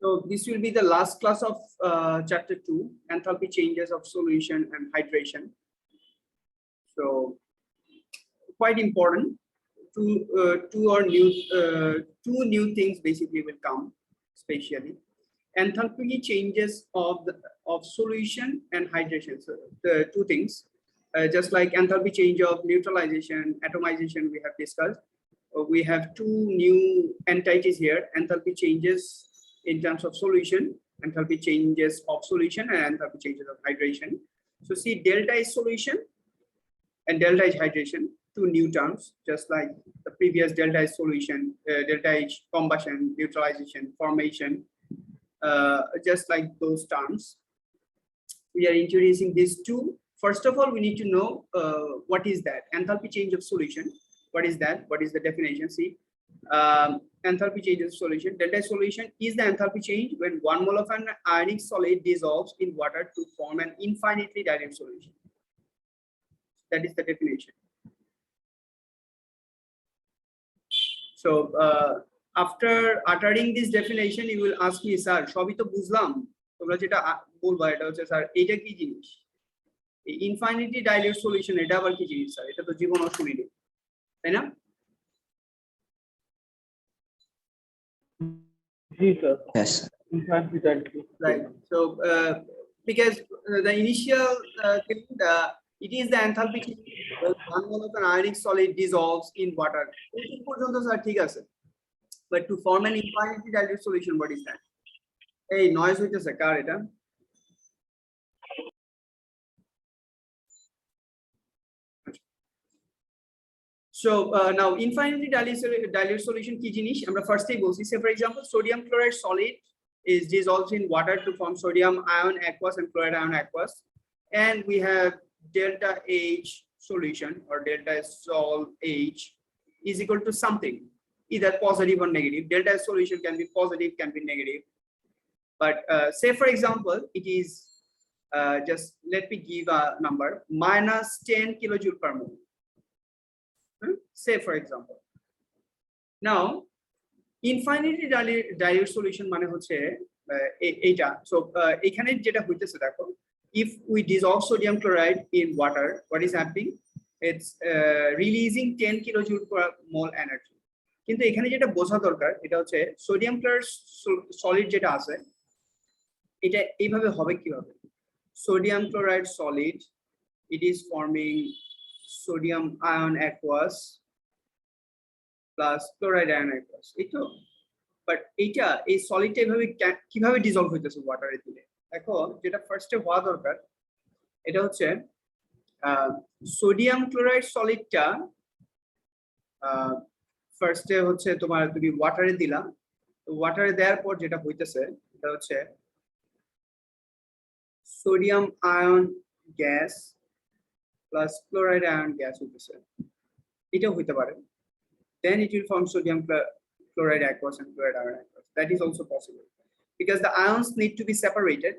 So this will be the last class of chapter 2, enthalpy changes of solution and hydration. So quite important. Two new things basically will come, especially enthalpy changes of solution and hydration. So the two things, just like enthalpy change of neutralization, atomization we have discussed. We have two new entities here: enthalpy changes in terms of solution, enthalpy changes of solution, and enthalpy changes of hydration. So see, delta is solution and delta is hydration, two new terms, just like the previous delta is solution, delta is combustion, neutralization, formation, just like those terms. We are introducing these two. First of all, we need to know what is that enthalpy change of solution. What is that? What is the definition? See, enthalpy change of solution. Delta solution is the enthalpy change when 1 mole of an ionic solid dissolves in water to form an infinitely dilute solution. That is the definition. So after uttering this definition, you will ask me, sir, সবই তো বুঝলাম, তোমরা যেটা বলবা এটা হচ্ছে sir এটা কি জিনিস? ইনফাইনিটি ডাইলিউট সলিউশন এটা আবার কি জিনিস স্যার? এটা তো জীবন অশুনিনি, তাই না? Yes. Right. So because the initial thing, it is the enthalpy change when 1 mole of an ionic solid dissolves in water. But to form an infinitely dilute solution, what is that? Hey, noise with the car, এটা. So now infinitely dilute solution ki jinish amra first ei bolchi. Say for example, sodium chloride solid is dissolved in water to form sodium ion aqueous and chloride ion aqueous, and we have delta H solution or delta sol H is equal to something, either positive or negative. Delta solution can be positive, can be negative. But say for example, it is just let me give a number, minus 10 kilojoule per mole. Say for example. Now, infinitely dilute solution মানে হচ্ছে এইটা. So এখানে যেটা হইতেছে দেখো, if we dissolve sodium chloride in water, what is happening? It's releasing 10 kilojoule per mole energy. কিন্তু এখানে যেটা বোঝা দরকার এটা হচ্ছে সোডিয়াম ক্লোরাইড সলিড যেটা আছে এটা এইভাবে হবে কিভাবে? Sodium chloride solid, it is forming sodium ion aqueous plus chloride ion aqueous. Ito, but এটা এই সলিডটা এইভাবে কিভাবে ডিসলভ হইতেছে ওয়াটারে দিলে? দেখো যেটা ফার্স্টে হওয়া দরকার এটা হচ্ছে সোডিয়াম ক্লোরাইড সলিডটা ফার্স্টে হচ্ছে তোমার তুমি ওয়াটারে দিলা, ওয়াটারে দেওয়ার পর যেটা হইতেছে এটা হচ্ছে sodium ion gas plus chloride ion gas হইতেছে, এটা হইতে পারে. Then it will form sodium chloride aqueous and chloride ion aqueous. That is also possible because the ions need to be separated,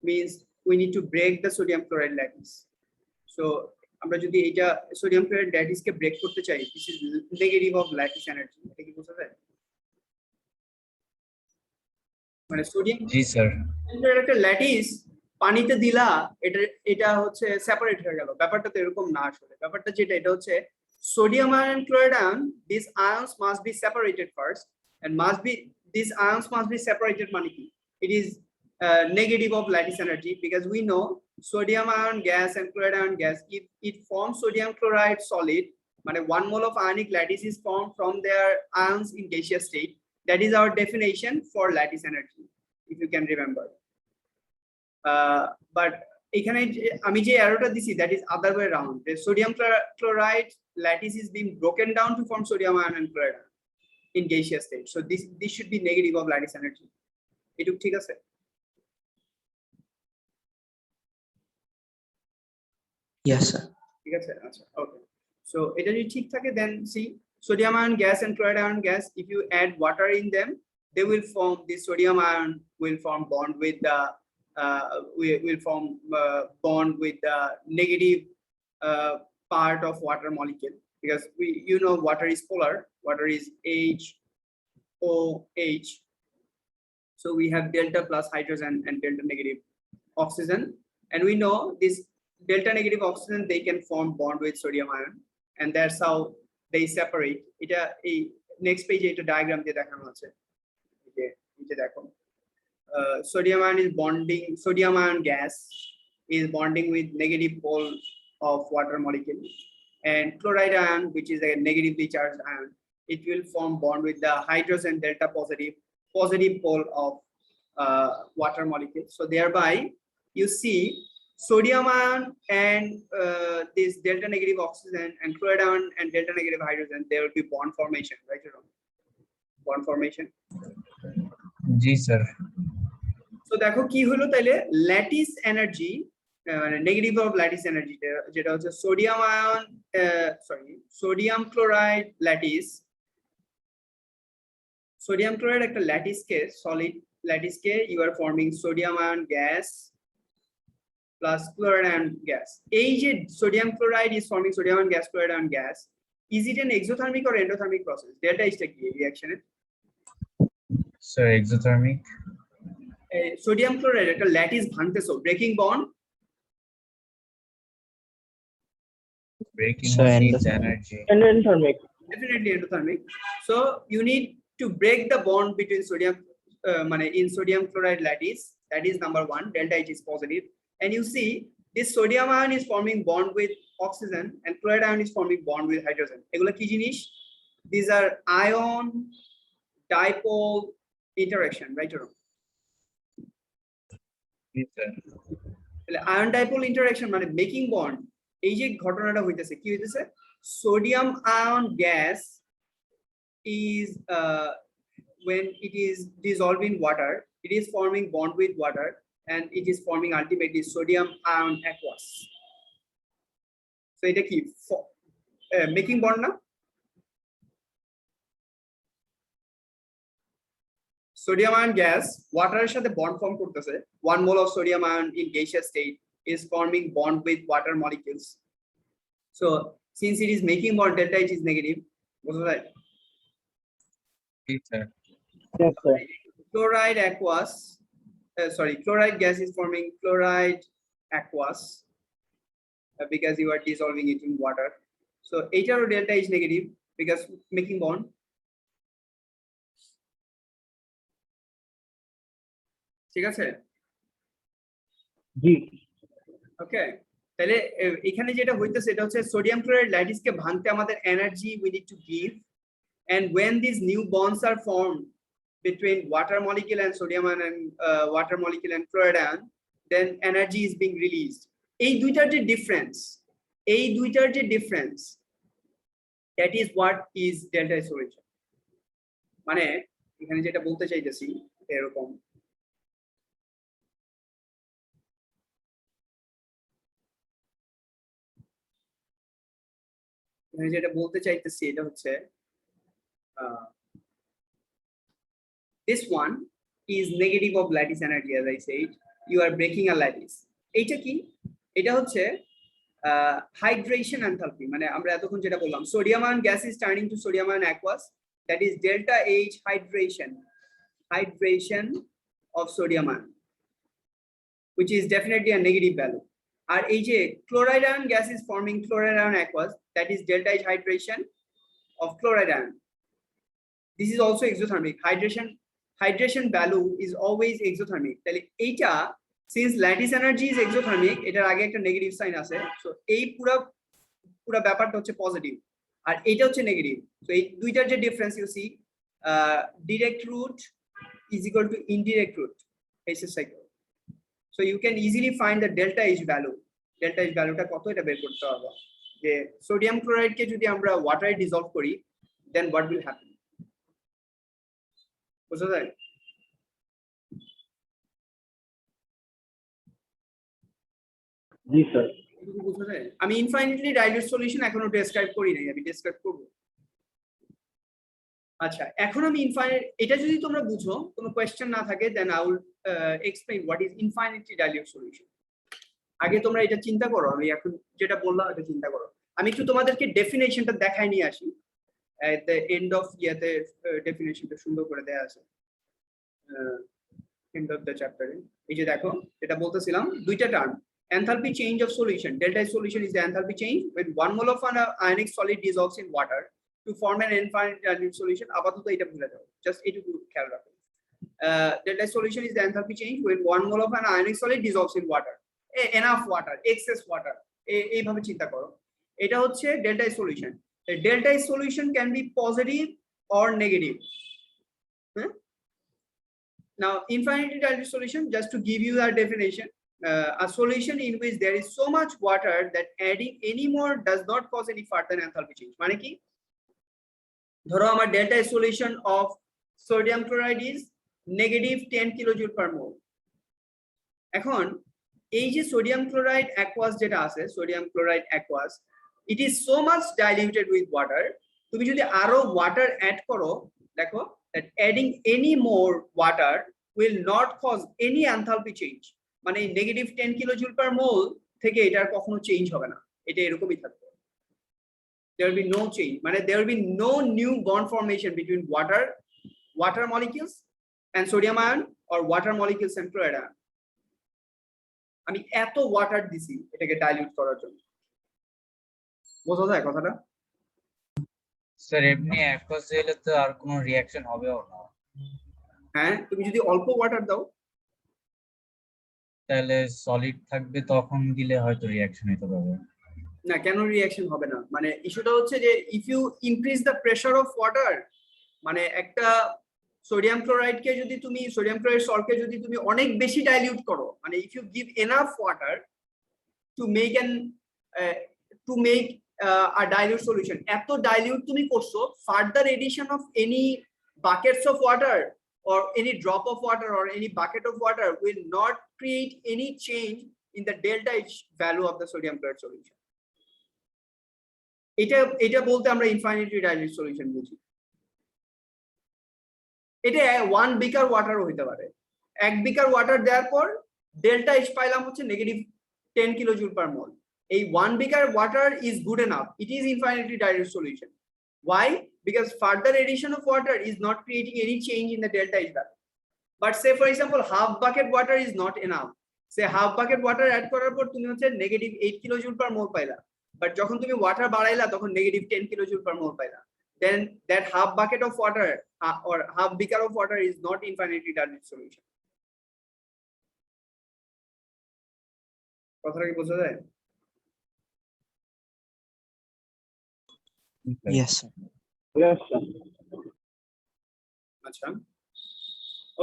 means we need to break the sodium chloride lattice. So আমরা যদি এটা sodium chloride lattice কে break করতে চাই, this is negative of lattice energy. এটা কি বোঝা যায়? মানে সোডিয়াম জি স্যার, একটা ল্যাটিস পানিতে দিলা এটা হচ্ছে সেপারেট হয়ে গেল, ব্যাপারটা তো এরকম না। আসলে ব্যাপারটা যেটা এটা হচ্ছে sodium ion and chloride ion, these ions must be separated first and these ions must be separated মানে কি? It is negative of lattice energy because we know sodium ion gas and chloride ion gas, if it forms sodium chloride solid, মানে 1 mole of ionic lattice is formed from their ions in gaseous state. That is our definition for lattice energy, if you can remember. But এখানে আমি যে অ্যারোটা দিছি that is other way around. The sodium chloride lattice is being broken down to form sodium ion and chloride ion in gaseous state. So this should be negative of lattice energy. এটুকু ঠিক আছে? yes sir. ঠিক আছে, আচ্ছা, okay. So এটা যদি ঠিক থাকে then see sodium ion gas and chloride ion gas, if you add water in them, they will form, this sodium ion will form bond with the will form bond with the negative part of water molecule, because you know water is polar, water is HOH, So we have delta plus hydrogen and delta negative oxygen, and we know this delta negative oxygen, they can form bond with sodium ion, and that's how they separate. Eta ei next page eta diagram দিয়ে দেখানো আছে, এই যে দেখো, sodium ion is bonding, sodium ion gas is bonding with negative pole of water molecule, and chloride ion, which is a negatively charged ion, it will form bond with the hydrogen delta positive pole of water molecule. So thereby you see sodium ion and this delta negative oxygen and chloride ion and delta negative hydrogen, there will be bond formation, right or wrong? Bond formation. জি sir. So দেখো কি হলো তাইলে, lattice energy মানে negative of lattice energy যেটা হচ্ছে sodium ion, sodium chloride lattice, sodium chloride একটা lattice কে, সলিড ল্যাটিস কে, you are forming sodium ion gas plus chloride ion gas. এই যে sodium chloride is forming sodium ion gas, chloride ion gas, is it an exothermic or endothermic process? Delta is টা কি reaction এর? Sir exothermic. Sodium chloride একটা lattice ভাঙতেছো, breaking bond, breaking So, needs energy. Endothermic. definitely endothermic. So you need to break the bond between sodium in sodium chloride lattice, that is number 1, delta H is positive, and you see this sodium ion is forming bond with oxygen and chloride ion is forming bond with hydrogen. এগুলো কি জিনিস? These are ion dipole interaction, right or wrong? G sir. Ion dipole interaction মানে making bond, এই যে ঘটনাটা হইতেছে, কি হইতেছে, sodium ion gas is when it is dissolved in water, it is forming bond with water and it is forming ultimately sodium ion aqueous. So এটা কি making bond না? Sodium ion gas water এর সাথে bond form করতেছে, 1 mole of sodium ion in gaseous state is forming bond with water molecules. So since it is making bond, delta H is negative, was right? G sir. Yes, sir. Chloride aqueous, chloride gas is forming chloride aqueous because you are dissolving it in water. So H or delta is negative because making bond. ঠিক আছে? জি। ওকে, তাহলে এখানে যেটা হইতেছে এটা হচ্ছে sodium chloride lattice কে ভাঙতে আমাদের energy we need to give, and when these new bonds are formed between water molecule and sodium ion and water molecule and chloride ion, then energy is being released. এই দুইটার যে difference, that is what is delta H solution. মানে এখানে যেটা বলতে চাইতেছি এরকম, যেটা বলতে চাইতেছি এটা হচ্ছে this one is negative of lattice energy, as I said, you are breaking a lattice. এইটা কি? এটা হচ্ছে hydration enthalpy, মানে আমরা এতক্ষণ যেটা বললাম sodium ion gas is turning to sodium ion aqueous, that is delta H hydration of sodium ion, which is definitely a negative value. আর এই যে chloride ion gas is forming chloride ion aqueous, that is delta H hydration of chloride ion. This is also exothermic. Hydration value is always exothermic. তাহলে এইটা since lattice energy is exothermic, এটার আগে একটা negative sign আছে, so এই পুরো ব্যাপারটা হচ্ছে পজিটিভ আর এটা হচ্ছে নেগেটিভ। সো এই দুইটার যে difference you see, direct root is equal to indirect root H's cycle. So you can easily find the delta H value. Delta H valueটা কত এটা বের করতে হবে, যে সোডিয়াম ক্লোরাইড কে যদি আমরা ওয়াটারে ডিসলভ করি then what will happen? বুঝা যায়? জি স্যার। বুঝা যায়? আমি ইনফাইনাইটলি ডাইলিউট সলিউশন এখনো ডেসক্রাইব করি নাই, আমি ডেসক্রাইব করব। আচ্ছা, এখন আমি এটা যদি তোমরা বুঝো, কোনো কোয়েশ্চেন না থাকে, then I will explain what is infinitely dilute solution. আগে তোমরা এটা চিন্তা করো, আমি এখন যেটা বললাম এটা চিন্তা করো। আমি একটু তোমাদেরকে ডেফিনেশনটা দেখাই নিয়ে আসি, এট দ্য এন্ড অফ ইয়াতে ডেফিনেশনটা সুন্দর করে দেয়া আছে। end of the chapter. এই যে দেখো এটা বলতেছিলাম দুইটা term enthalpy change of solution. Delta S solution is the enthalpy change when 1 mole of an ionic solid dissolves in water to form an infinite dilute solution. আপাতত এটা ভুলে যাও, জাস্ট এটুকু খেয়াল রাখো। Delta S solution is the enthalpy change when 1 mole of an ionic solid dissolves in water. Enough water, excess water, এইভাবে চিন্তা করো। এটা হচ্ছে delta S solution. The delta S solution can be positive or negative. Now, infinitely dilute solution, just to give you a definition, a solution in which there is so much water that adding any more does not cause any further enthalpy change. মানে কি? ধরো আমার delta S solution of sodium chloride is negative 10 kilojoule per mole. এখন এই যে sodium chloride aqueous যেটা আছে, sodium chloride aqueous, it is so much diluted with water. তুমি যদি আরো water add করো, দেখো that adding any more water will not cause any enthalpy change. মানে negative 10 kilojoule per mole থেকে এটার কখনো চেঞ্জ হবে না, এটা এরকমই থাকবে। There will be no change, মানে there will be no new bond formation between water molecules and sodium ion or water molecules and chloride ion. আমি এত ওয়াটার দিছি এটাকে ডাইলিউট করার জন্য, বোঝা যায় কথাটা? স্যার এমনি অ্যাকোয়াস দিলে তো আর কোনো রিঅ্যাকশন হবেও না। হ্যাঁ, তুমি যদি অল্প ওয়াটার দাও তাহলে সলিড থাকবে, তখন দিলে হয়তো রিঅ্যাকশন হতে পারে। না, কেন রিঅ্যাকশন হবে না? মানে ইস্যুটা হচ্ছে যে if you increase the pressure of water, মানে একটা সোডিয়াম ক্লোরাইড কে যদি তুমি সোডিয়াম ক্লোরাইড সল্টকে যদি তুমি অনেক বেশি ডাইলিউট করো, মানে if you give enough water to make a dilute solution, এত ডাইলিউট তুমি করছো, further addition of any buckets of water or any drop of water or any bucket of water will not create any change in the delta H value of the sodium chloride solution. এটা বলতে আমরা ইনফাইনিটলি dilute solution বুঝি। এটা 1 beaker water হইতে পারে, 1 beaker water দেওয়ার পর delta H পাইলাম হচ্ছে নেগেটিভ 10 কিলোজুল পার মোল। এই 1 beaker water is good enough, it is infinitely dilute solution. Why? Because further addition of water is not creating any change in the delta H value. But say for example half bucket water is not enough. Say half bucket water add করার পর তুমি হচ্ছে negative 8 kilojoule পার মোল পাইলা, but যখন তুমি water বাড়াইলা তখন negative 10 kilojoule পার মোল পাইলা, then that half bucket of water or half beaker of water is not infinitely dilute solution. কথাটা কি বোঝা যায়? Yes, sir. Yes, sir. আচ্ছা,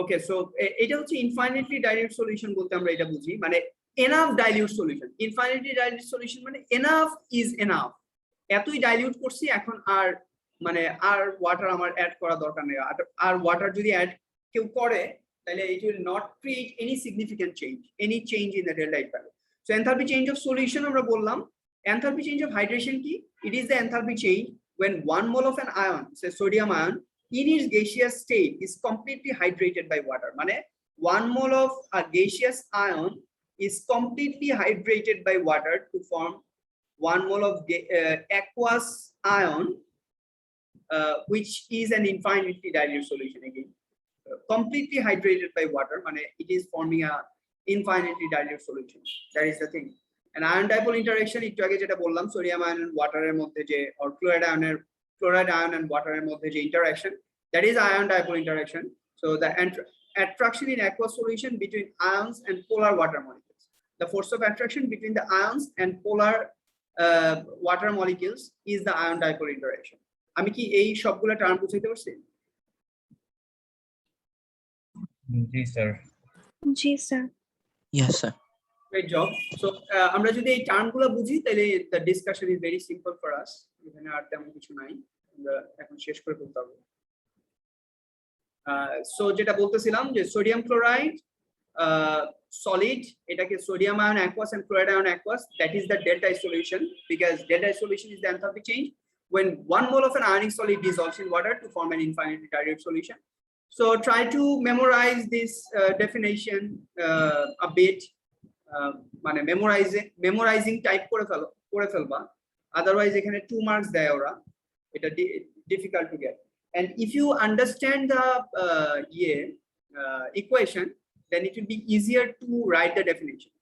ওকে, সো এটা হচ্ছে ইনফাইনিটলি ডাইলিউট সলিউশন বলতে আমরা এটা বুঝি, মানে enough dilute solution. Infinitely dilute solution মানে এনাফ ইজ এনাফ, এতই ডাইলিউট করছি এখন আর মানে আর ওয়াটার আমার অ্যাড করা দরকার নেই। আর ওয়াটার যদি অ্যাড কেউ করে তাহলে it will not create any significant change, any change in the delta H value. So enthalpy change of solution আমরা বললাম। এনথালপি চেঞ্জ অফ হাইড্রেশন কি? It is the enthalpy change when 1 mole of an ion, say sodium ion, in its gaseous state is completely hydrated by water. মানে 1 mole of a gaseous ion is completely hydrated by water to form 1 mole of aqueous ion, which is an infinitely dilute solution again. Completely hydrated by water, মানে it is forming a infinitely dilute solution. That is the thing. And ion dipole interaction, একটু আগে যেটা বললাম sodium ion and ওয়াটারের মধ্যে যে or chloride ion and water এর মধ্যে যে interaction, that is ion dipole interaction. So the attraction in aqueous solution between ions and polar water molecules, the force of attraction between the ions and polar water molecules is the ion dipole interaction. আমি কি এই সবগুলো term বুঝাইতে পারছি? জি sir. জি sir. Yes, sir. Great job. So আমরা যদি এই টার্মগুলো বুঝি তাহলে the discussion is very simple for us. এখানে আর তেমন কিছু নাই, আমরা এখন শেষ করে ফেলতে হবে। সো যেটা বলতেছিলাম যে সোডিয়াম ক্লোরাইড solid, এটাকে sodium ion aqueous and chloride ion aqueous, that is the delta H solution, because delta H solution is the enthalpy change when 1 mole of an ionic solid dissolves in water to form an infinitely dilute solution. So try to memorize this definition a bit. মানে memorizing type করে ফেলবা, otherwise এখানে 2 marks দেয় ওরা, এটা difficult to get. And if you understand the equation, then it will be easier to write the definition.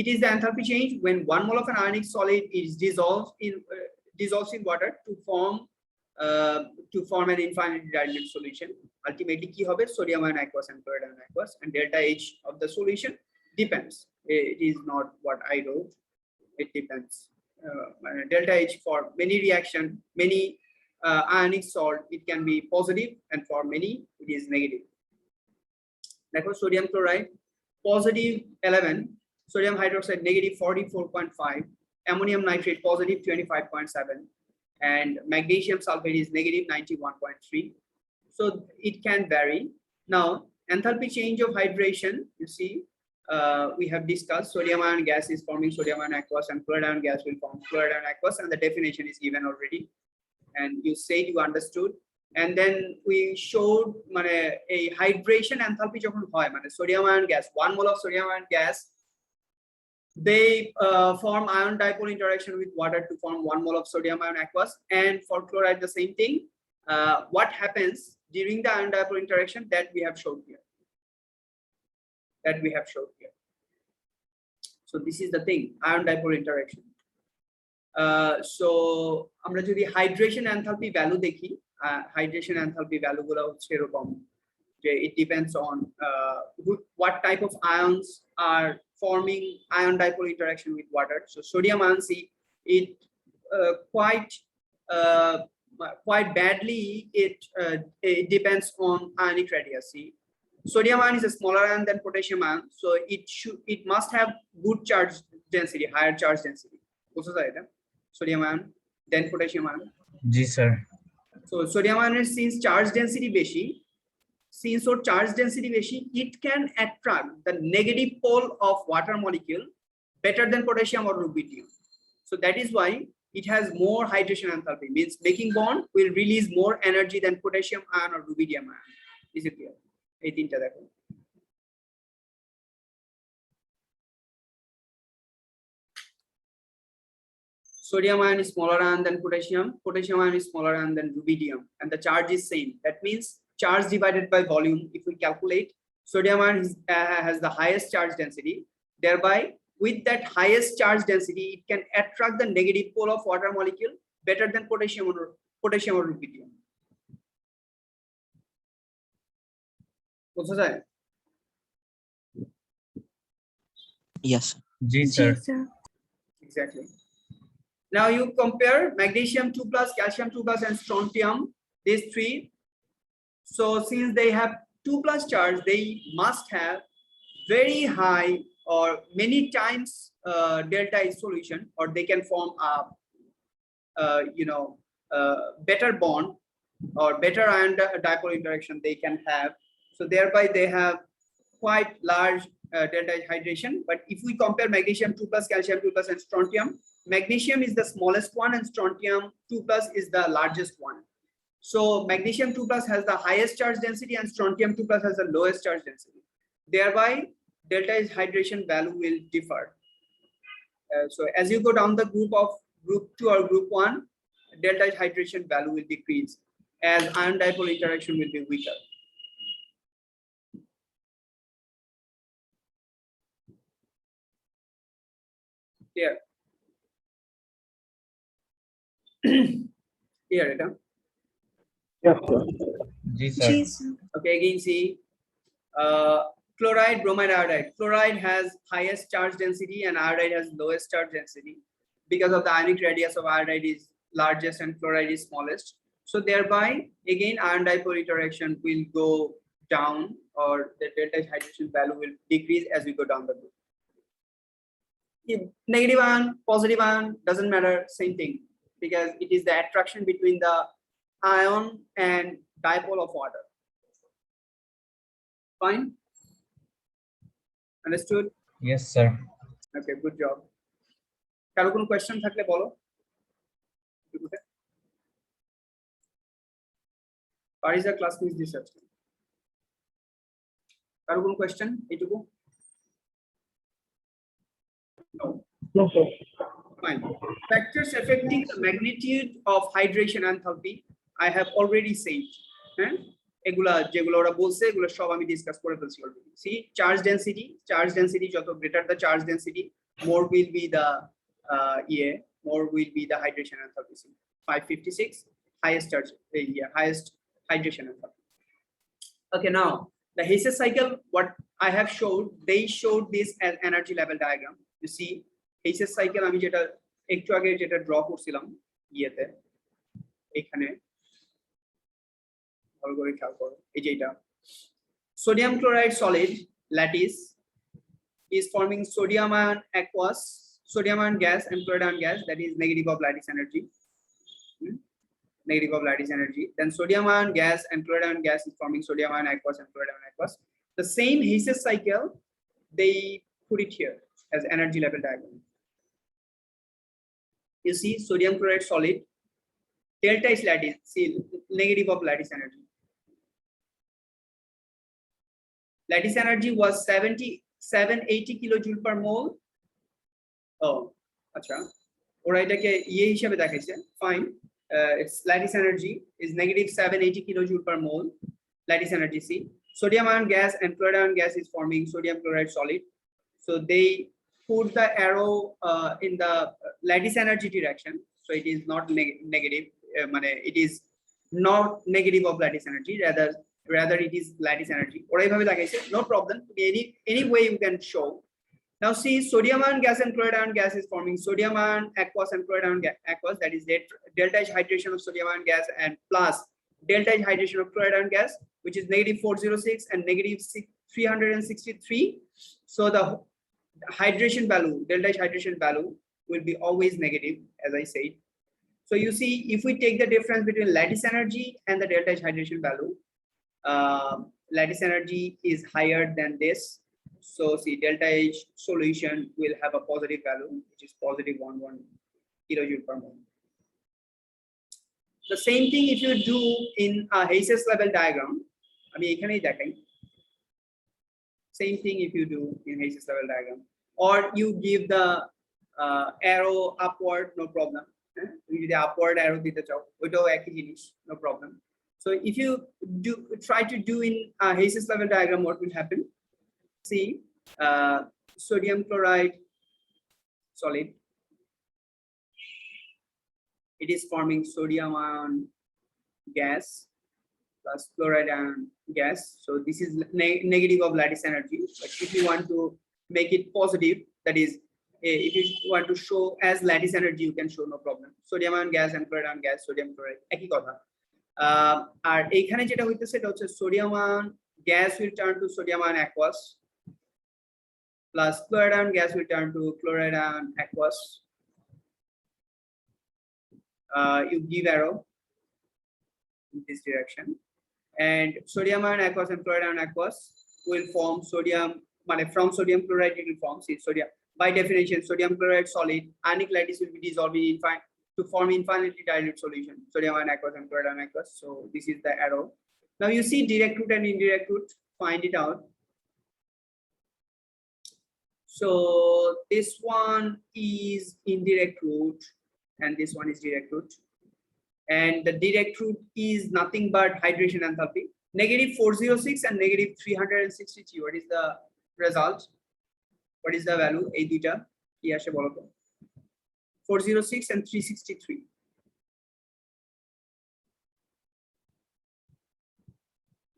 It is the enthalpy change when 1 mole of an ionic solid is dissolves in water to form an infinitely dilute solution. Ultimately ki hobe sodium ion aqueous and chloride ion aqueous, and delta H of the solution depends. It is not what I wrote. It depends. Delta H for many reaction, many ionic salt, it can be positive, and for many it is negative. Therefore, sodium chloride positive 11, sodium hydroxide negative 44.5, ammonium nitrate positive 25.7, and magnesium sulfate is negative 91.3. So it can vary. Now, enthalpy change of hydration, you see, we have discussed sodium ion gas is forming sodium ion aqueous, and chloride ion gas will form chloride ion aqueous, and the definition is given already. And you said you understood. And then we showed a hydration enthalpy jokhon hoy sodium ion gas, 1 mole of sodium ion gas, they form ion dipole interaction with water to form 1 mole of sodium ion aqueous. And for chloride the same thing. What happens during the ion dipole interaction, that we have showed here. So this is the thing, ion dipole interaction. So আমরা যদি hydration enthalpy value দেখি, hydration enthalpy value গুলো হচ্ছে এরকম যে it depends on what type of ions are forming ion dipole interaction with water. So sodium ion C, it quite badly it depends on ionic radius C. Sodium ion is a smaller ion than potassium ion, so it must have good charge density, higher charge density. Sodium ion then potassium ion. G sir. So sodium ion is since charge density beshi, it can attract the negative pole of water molecule better than potassium or rubidium. So that is why it has more hydration enthalpy, means making bond will release more energy than potassium ion or rubidium ion. Is it clear? এই তিনটা দেখো। Sodium ion is smaller ion than potassium. Potassium ion is smaller ion than rubidium, and the charge is same. That means charge divided by volume. If we calculate, sodium ion has the highest charge density. Thereby, with that highest charge density, it can attract the negative pole of water molecule better than potassium or rubidium. Yes. G sir. Exactly. Now you compare magnesium 2+, calcium 2+, and strontium, these three. So since they have 2+ charge, they must have very high or many times delta H solution, or they can form a better bond or better ion dipole interaction they can have. So thereby they have quite large delta H hydration. But if we compare magnesium 2+, calcium 2+, and strontium, magnesium is the smallest one and strontium 2+ is the largest one. So magnesium 2+ has the highest charge density and strontium 2+ has the lowest charge density. Thereby delta H hydration value will differ. So as you go down the group 2 or group 1, delta H hydration value will decrease as ion dipole interaction will be weaker. Here. Here, right? Yes, sir. G sir. Okay, again see chloride, bromide, iodide. Chloride has highest charge density and iodide has lowest charge density because of the ionic radius of iodide is largest and chloride is smallest. So thereby again ion dipole interaction will go down, or the delta H hydration value will decrease as we go down the group. Negative ion, positive ion, doesn't matter, same thing, because it is the attraction between the ion and dipole of water. Fine? Understood? Yes, sir. Okay, good job. কারো কোনো question থাকলে বলো। Pariza class miss this আজকে। কারো কোনো question এইটুকু? No. No, sir. Fine. Factors affecting the magnitude of hydration enthalpy, I have already said. এগুলা যেগুলো ওরা বলছে এগুলো সব আমি ডিসকাস করে ফেলছি অলরেডি। সি চার্জ ডেন্সিটি যত greater the charge density, more will be the more will be the hydration enthalpy. 556 highest charge, highest hydration enthalpy. Okay, now the Hayes cycle, what I have showed, they showed this as energy level diagram. You see Hayes cycle আমি যেটা একটু আগে যেটা draw করছিলাম ইয়েতে, এখানে ভালো করে খেয়াল করো, এই যে এটা sodium chloride solid lattice is forming sodium ion aqueous, sodium ion gas and chloride ion gas, that is negative of lattice energy. Negative of lattice energy. Then sodium ion gas and chloride ion gas is forming sodium ion aqueous and chloride ion aqueous. The same Hayes cycle, they put it here as energy level diagram. You see sodium chloride solid, delta is lattice, see negative of lattice energy. Lattice energy was 780 kilojoule per mole. Oh, acha. Ora etake iye hishabe dekhaiche. Fine. Its lattice energy is negative 780 kilojoule per mole. Lattice energy, see. Sodium ion gas and chloride ion gas is forming sodium chloride solid. So they put the arrow in the lattice energy direction. So it is not negative. It is not negative of lattice energy. Rather it is lattice energy. No problem. Any way you can show. Now see, sodium ion gas and chloride ion gas is forming sodium ion aqueous and chloride ion aqueous, that is delta H hydration of sodium ion gas and plus delta H hydration of chloride ion gas, which is negative 406 and negative 363. So the hydration value, delta H hydration value will be always negative, as I said. So you see, if we take the difference between lattice energy and the delta H hydration value, lattice energy is higher than this. So see, delta H solution will have a positive value, which is positive 11 kilojoule per mole. The same thing if you do in a Hayes level diagram. I mean, same thing if you do in Hayes level diagram, or you give the arrow upward, no problem. You the upward arrow dite chao, oitao ekই জিনিস, no problem. So if you try to do in Hayes level diagram, what will happen? See, sodium chloride solid, it is forming sodium ion gas plus chloride ion gas. So this is negative of lattice energy. But if you want to make it positive, that is, if you want to show as lattice energy, you can show, no problem. Sodium ion gas and chloride ion gas, sodium chloride একই কথা। আর এইখানে যেটা হইতেছে এটা হচ্ছে sodium ion gas will turn to sodium ion aqueous plus chloride ion gas will turn to chloride ion aqueous. You give arrow in this direction, and sodium ion aqueous and chloride ion aqueous will form sodium, from sodium chloride it will form, see, sodium, by definition sodium chloride solid, ionic lattice will be dissolved in to form infinitely dilute solution, sodium ion aqueous and chloride ion aqueous. So this is the arrow. Now you see direct route and indirect route, find it out. So this one is indirect route and this one is direct route, and the direct route is nothing but hydration enthalpy, negative 406 and negative 363. What is the result? What is the value? এই দুইটা কি আসে বলো তো? 406 and 363.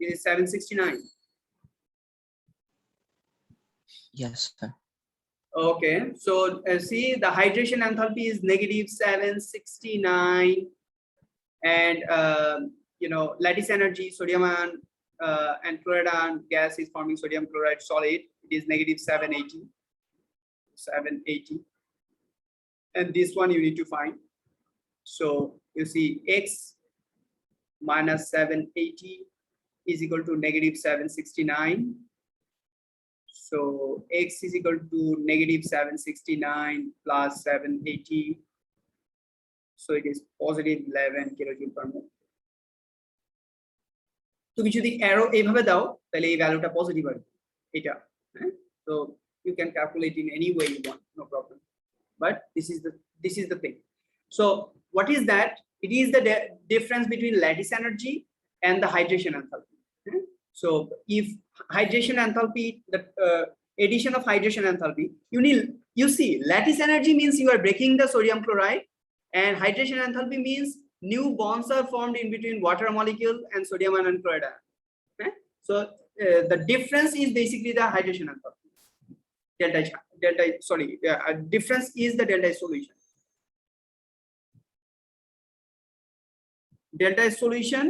It is 769. Yes, sir. Okay, so see, the hydration enthalpy is negative 769, and lattice energy, sodium ion and chloride ion gas is forming sodium chloride solid. It is negative 780, and this one you need to find. So you see, x minus 780 is equal to negative 769. So x is equal to negative 769 plus 780. So it is positive 11 kilojoule per mole. তুমি যদি arrow এইভাবে দাও তাহলে এই ভ্যালুটা positive হবে এটা, so you can calculate in any way you want, no problem. But this is the thing. So what is that? It is the difference between lattice energy and the hydration enthalpy. So if hydration enthalpy, the addition of hydration enthalpy, you see lattice energy means you are breaking the sodium chloride, and hydration enthalpy means new bonds are formed in between water molecule and sodium ion and chloride ion. Okay? So the difference is basically the hydration enthalpy. Difference is the delta H solution. Delta H solution,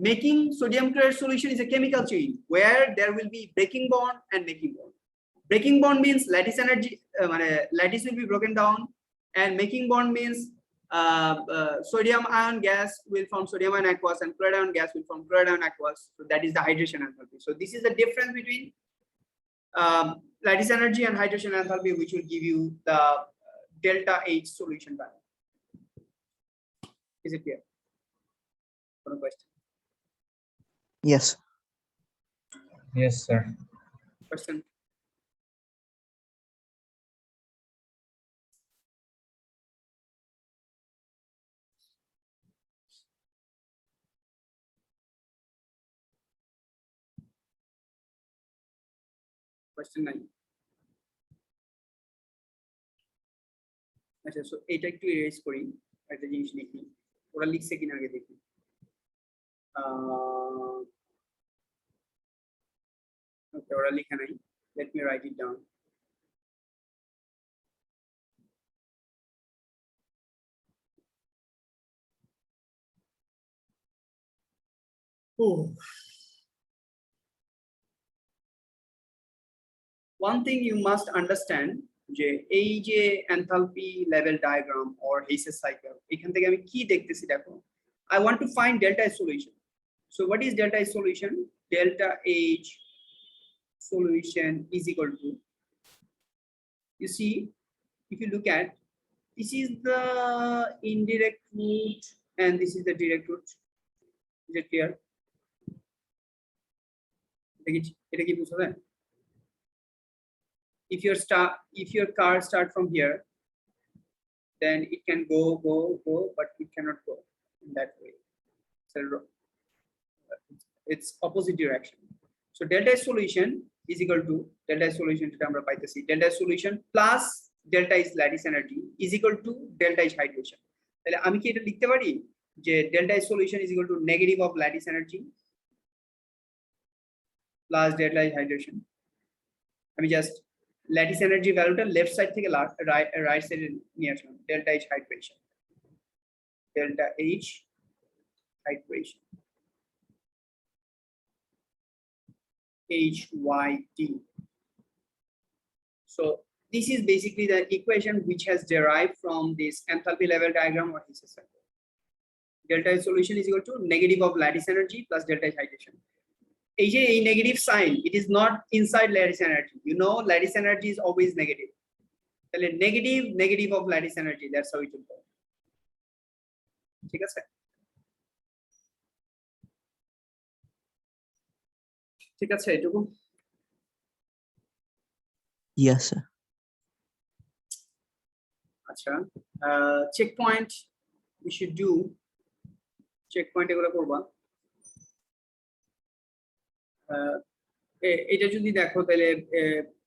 making sodium chloride solution is a chemical chain where there will be breaking bond and making bond. Breaking bond means lattice energy, lattice will be broken down, and making bond means sodium ion gas will form sodium ion aqueous and chloride ion gas will form chloride ion aqueous. So that is the hydration enthalpy. So this is the difference between lattice energy and hydration enthalpy, which will give you the delta H solution value. Is it clear? One question. Yes. Yes, sir. Question. Question 9. আচ্ছা, so এটা একটু erase করি, একটা জিনিস লিখি, ওরা লিখছে কিনা আগে দেখি। ওকে, ওরা লিখে নাই, let me write it down. Oh. One thing you must understand, যে এই যে enthalpy level diagram or Hayes cycle, এখান থেকে আমি কি দেখতেছি দেখো, I want to find delta H solution. So what is delta H solution? Delta H solution is equal to, you see, if you look at, this is the indirect route and this is the direct route. Is it clear? এটা কি বুঝা যায়? If your car start from here, then it can go, but it cannot go in that way. So it's opposite direction. So delta H solution is equal to delta H solution to delta H solution plus delta H lattice energy is equal to delta H hydration. তাহলে আমি কি এটা লিখতে পারি যে delta H solution is equal to negative of lattice energy plus delta H hydration. আমি just lattice energy ভ্যালুটা left side থেকে রাইট সাইডে নিয়ে আসলাম, delta H hydration. Delta H hydration. HYD. So this is basically the equation which has derived from this enthalpy level diagram or Hayes cycle. Delta H solution is equal to negative of lattice energy plus delta H hydration. A negative sign, it is not inside lattice energy. You know, lattice energy is always negative. Negative of lattice energy, that's how it will go. ঠিক আছে? ঠিক আছে এটুকু? Yes, sir. আচ্ছা, checkpoint we should do. Checkpoint এগুলো করবা। এটা যদি দেখো তাহলে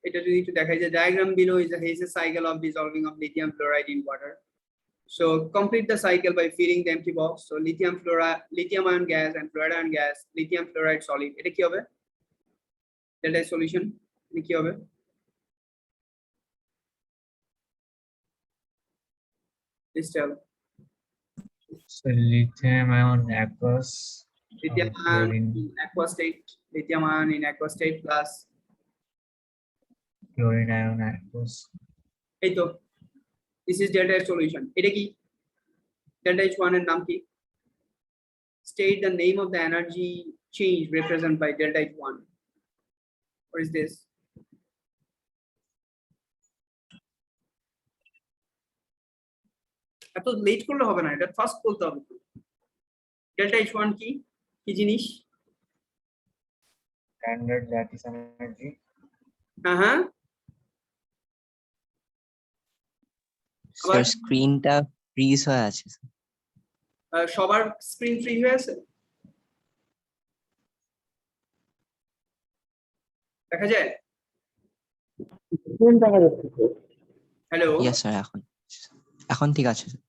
এটা যদি একটু দেখাই যে diagram below is a Hayes cycle of dissolving of lithium fluoride in water. So complete the cycle by filling the empty box. So lithium ion gas and fluoride ion gas, lithium fluoride solid. এটা কি হবে? Delta H solution এটা কি হবে? Please tell. So lithium ion aqueous. Lithium ion in aqueous state, lithium ion in aqueous state plus Chlorine ion aqueous. এই তো, this is delta H solution. এটা কি? Delta H1 এর নাম কি? State the name of the energy change represented by delta H1. What is this? এত late করলে হবে না, এটা ফার্স্ট বলতে হবে। ডেল্টা H1 কি কি জিনিস? Standard lattice energy. হ্যাঁ, Sir, screenটা freeze হয়ে আছে। সবার স্ক্রিন ফ্রি হয়ে আছে? দেখা যায়? কোন দেখা যাচ্ছে স্যার? হ্যালো? Yes, sir. এখন ঠিক আছে, sir.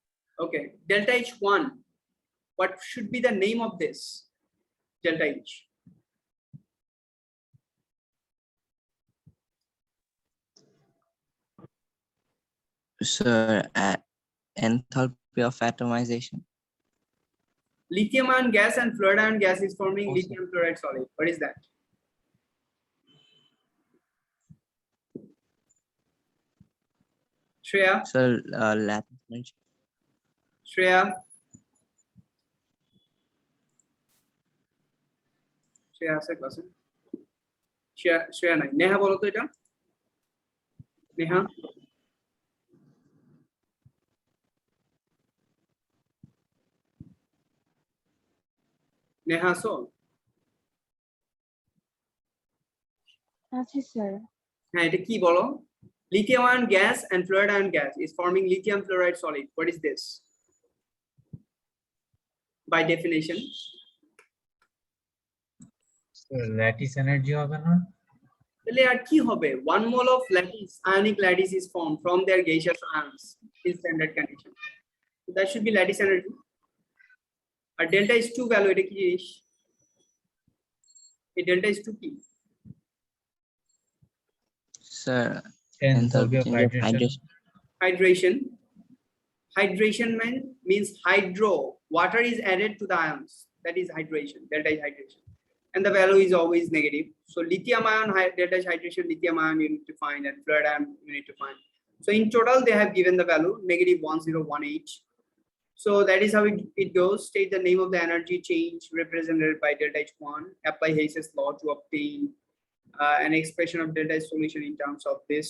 Okay, delta H1. What should be the name of this delta H? Sir, enthalpy of atomization. Lithium ion gas and fluoride ion gas is forming Awesome. lithium fluoride solid. What is that? Shreya? Sir, lattice energy. Shreya? Shreya আছে ক্লাসে? Shreya নাই। নেহা বলো তো এটা? নেহা? নেহা আছো? আচ্ছা sir হ্যাঁ, এটা কি বলো? Lithium ion gas and fluoride ion gas is forming lithium fluoride solid. What is this? By definition, lattice energy হবে না? তাহলে আর কি হবে? 1 mole of lattice, ionic lattice is formed from their gaseous ions in standard condition. So that should be lattice energy. R delta is 2 value, এটা কি জিনিস? এই delta is 2 কি? Sir, enthalpy of hydration. Hydration. Hydration means hydro. Water is added to the ions. That is hydration. Delta is hydration. And the value is always negative. So lithium ion, delta is hydration, lithium ion you need to find, and fluoride ion you need to find. So in total, they have given the value -101 each. So that is how it goes. State the name of the energy change represented by delta H1. Apply Hayes' law to obtain an expression of delta H solution in terms of this.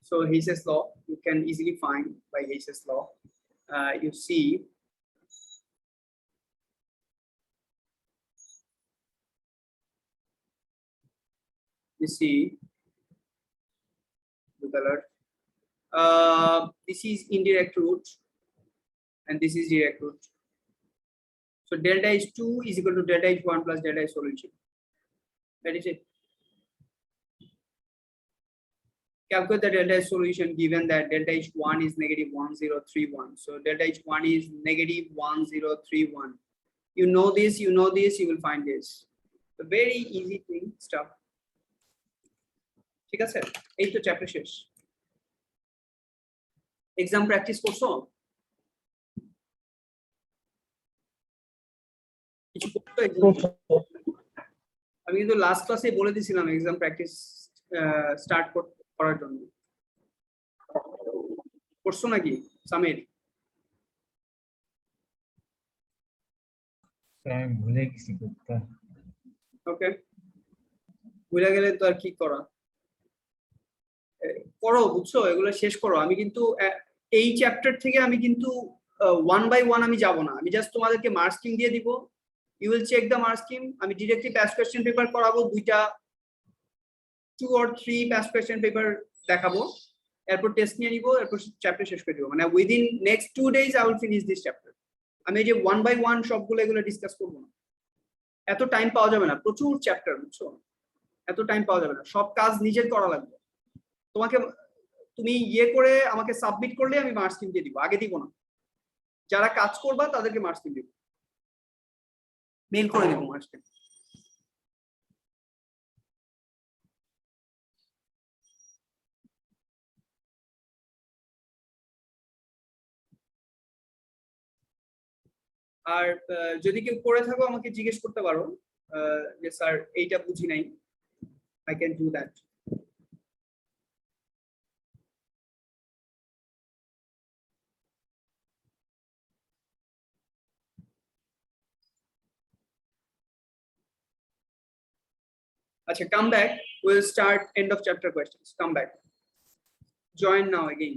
So Hayes' law you can easily find by Hayes' law. You see blue color. This is indirect route and this is direct route. So delta H2 is equal to delta H1 plus delta H solution. That is it. Calculate the delta H solution given that delta H1 is -1031. So delta H1 is -1031. You know this, you will find this. So very easy thing stuff. ঠিক আছে, এই তো chapter শেষ। Exam practice করছো? কিছু করছো exam? আমি কিন্তু লাস্ট ক্লাসে বলে দিয়েছিলাম এক্সাম প্র্যাকটিস স্টার্ট করার জন্য। করছো নাকি সামির? আমি ভুলে গেছি করতে। ওকে, ভুলে গেলে তো আর কি করা, করো, বুঝছো, এগুলো শেষ করো। আমি কিন্তু এই চ্যাপ্টার থেকে আমি কিন্তু 1 by 1 আমি যাব না, আমি জাস্ট তোমাদেরকে মার্ক স্কিম দিয়ে দিব। You will check the mark scheme. আমি ডিরেক্টলি পাস কোশ্চেন পেপার করাবো, 2 or 3 পাস কোশ্চেন পেপার দেখাবো, এরপর টেস্ট নিয়ে নিব, এরপর চ্যাপ্টার শেষ করে দিব। মানে within next 2 days I will finish this chapter. আমি এই যে 1 by 1 সবগুলো এগুলো ডিসকাস করবো না, এত টাইম পাওয়া যাবে না, প্রচুর চ্যাপ্টার, বুঝছো, এত টাইম পাওয়া যাবে না, সব কাজ নিজের করা লাগবে। তোমাকে তুমি ইয়ে করে আমাকে সাবমিট করলে আমি মার্কস স্কিম দিয়ে দিব, আগে দিব না। যারা কাজ করবা তাদেরকে মার্কস স্কিম দিব, মেইল করে দিব মার্কস স্কিম। আর যদি কেউ করে থাকো আমাকে জিজ্ঞেস করতে পারো যে স্যার এইটা বুঝি নাই, I can do that. Acha, come back. We'll start end of chapter questions. Come back. Join now again.